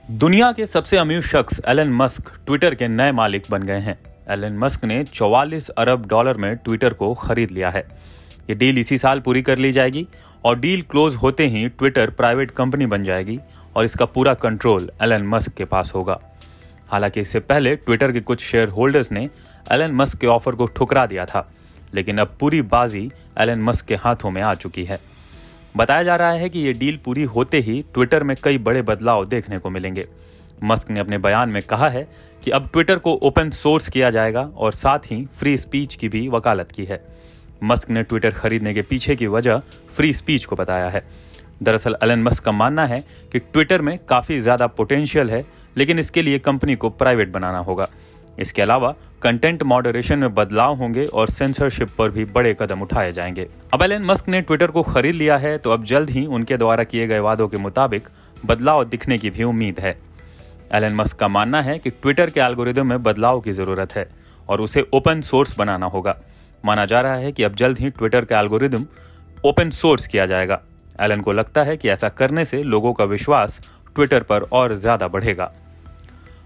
दुनिया के सबसे अमीर शख्स एलन मस्क ट्विटर के नए मालिक बन गए हैं। एलन मस्क ने 44 अरब डॉलर में ट्विटर को खरीद लिया है। ये डील इसी साल पूरी कर ली जाएगी और डील क्लोज होते ही ट्विटर प्राइवेट कंपनी बन जाएगी और इसका पूरा कंट्रोल एलन मस्क के पास होगा। हालांकि इससे पहले ट्विटर के कुछ शेयर होल्डर्स ने एलन मस्क के ऑफर को ठुकरा दिया था, लेकिन अब पूरी बाजी एलन मस्क के हाथों में आ चुकी है। बताया जा रहा है कि ये डील पूरी होते ही ट्विटर में कई बड़े बदलाव देखने को मिलेंगे। मस्क ने अपने बयान में कहा है कि अब ट्विटर को ओपन सोर्स किया जाएगा और साथ ही फ्री स्पीच की भी वकालत की है। मस्क ने ट्विटर खरीदने के पीछे की वजह फ्री स्पीच को बताया है। दरअसल एलन मस्क का मानना है कि ट्विटर में काफ़ी ज़्यादा पोटेंशियल है, लेकिन इसके लिए कंपनी को प्राइवेट बनाना होगा। इसके अलावा कंटेंट मॉडरेशन में बदलाव होंगे और सेंसरशिप पर भी बड़े कदम उठाए जाएंगे। अब एलन मस्क ने ट्विटर को खरीद लिया है तो अब जल्द ही उनके द्वारा किए गए वादों के मुताबिक बदलाव दिखने की भी उम्मीद है। एलन मस्क का मानना है कि ट्विटर के एल्गोरिदम में बदलाव की ज़रूरत है और उसे ओपन सोर्स बनाना होगा। माना जा रहा है कि अब जल्द ही ट्विटर का एल्गोरिदम ओपन सोर्स किया जाएगा। एलन को लगता है कि ऐसा करने से लोगों का विश्वास ट्विटर पर और ज़्यादा बढ़ेगा।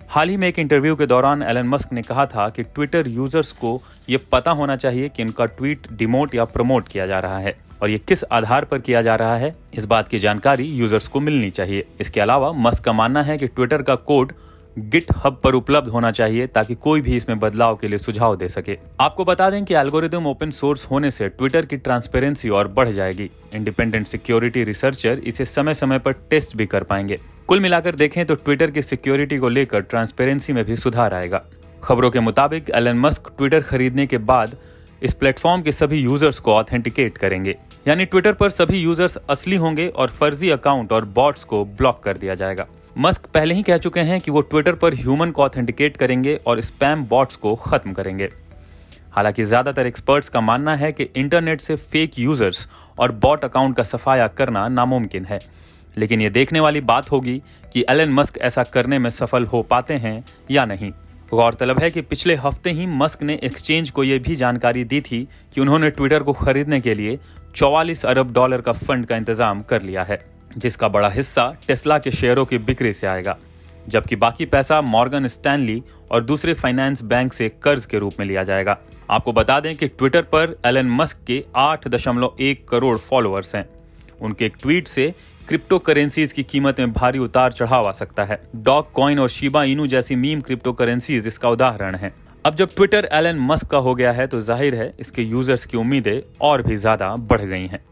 हाल ही में एक इंटरव्यू के दौरान एलन मस्क ने कहा था कि ट्विटर यूजर्स को ये पता होना चाहिए कि उनका ट्वीट डिमोट या प्रमोट किया जा रहा है और ये किस आधार पर किया जा रहा है, इस बात की जानकारी यूजर्स को मिलनी चाहिए। इसके अलावा मस्क का मानना है कि ट्विटर का कोड गिटहब पर उपलब्ध होना चाहिए ताकि कोई भी इसमें बदलाव के लिए सुझाव दे सके। आपको बता दें कि एल्गोरिदम ओपन सोर्स होने से ट्विटर की ट्रांसपेरेंसी और बढ़ जाएगी। इंडिपेंडेंट सिक्योरिटी रिसर्चर इसे समय समय पर टेस्ट भी कर पाएंगे। कुल मिलाकर देखें तो ट्विटर की सिक्योरिटी को लेकर ट्रांसपेरेंसी में भी सुधार आएगा। खबरों के मुताबिक एलन मस्क ट्विटर खरीदने के बाद इस प्लेटफॉर्म के सभी यूजर्स को ऑथेंटिकेट करेंगे, यानी ट्विटर पर सभी यूजर्स असली होंगे और फर्जी अकाउंट और बॉट्स को ब्लॉक कर दिया जाएगा। मस्क पहले ही कह चुके हैं कि वो ट्विटर पर ह्यूमन को ऑथेंटिकेट करेंगे और स्पैम बॉट्स को खत्म करेंगे। हालांकि ज्यादातर एक्सपर्ट्स का मानना है कि इंटरनेट से फेक यूजर्स और बॉट अकाउंट का सफाया करना नामुमकिन है, लेकिन ये देखने वाली बात होगी कि एलन मस्क ऐसा करने में सफल हो पाते हैं या नहीं। गौरतलब है कि पिछले हफ्ते ही मस्क ने एक्सचेंज को यह भी जानकारी दी थी कि उन्होंने ट्विटर को खरीदने के लिए 44 अरब डॉलर का फंड का इंतजाम कर लिया है, जिसका बड़ा हिस्सा टेस्ला के शेयरों की बिक्री से आएगा, जबकि बाकी पैसा मॉर्गन स्टैनली और दूसरे फाइनेंस बैंक से कर्ज के रूप में लिया जाएगा। आपको बता दें कि ट्विटर पर एलन मस्क के 8.1 करोड़ फॉलोअर्स हैं। उनके एक ट्वीट से क्रिप्टो करेंसीज की कीमत में भारी उतार चढ़ाव आ सकता है। डॉग कॉइन और शिबा इनू जैसी मीम क्रिप्टो करेंसीज इसका उदाहरण है। अब जब ट्विटर एलन मस्क का हो गया है तो जाहिर है इसके यूजर्स की उम्मीदें और भी ज्यादा बढ़ गई हैं।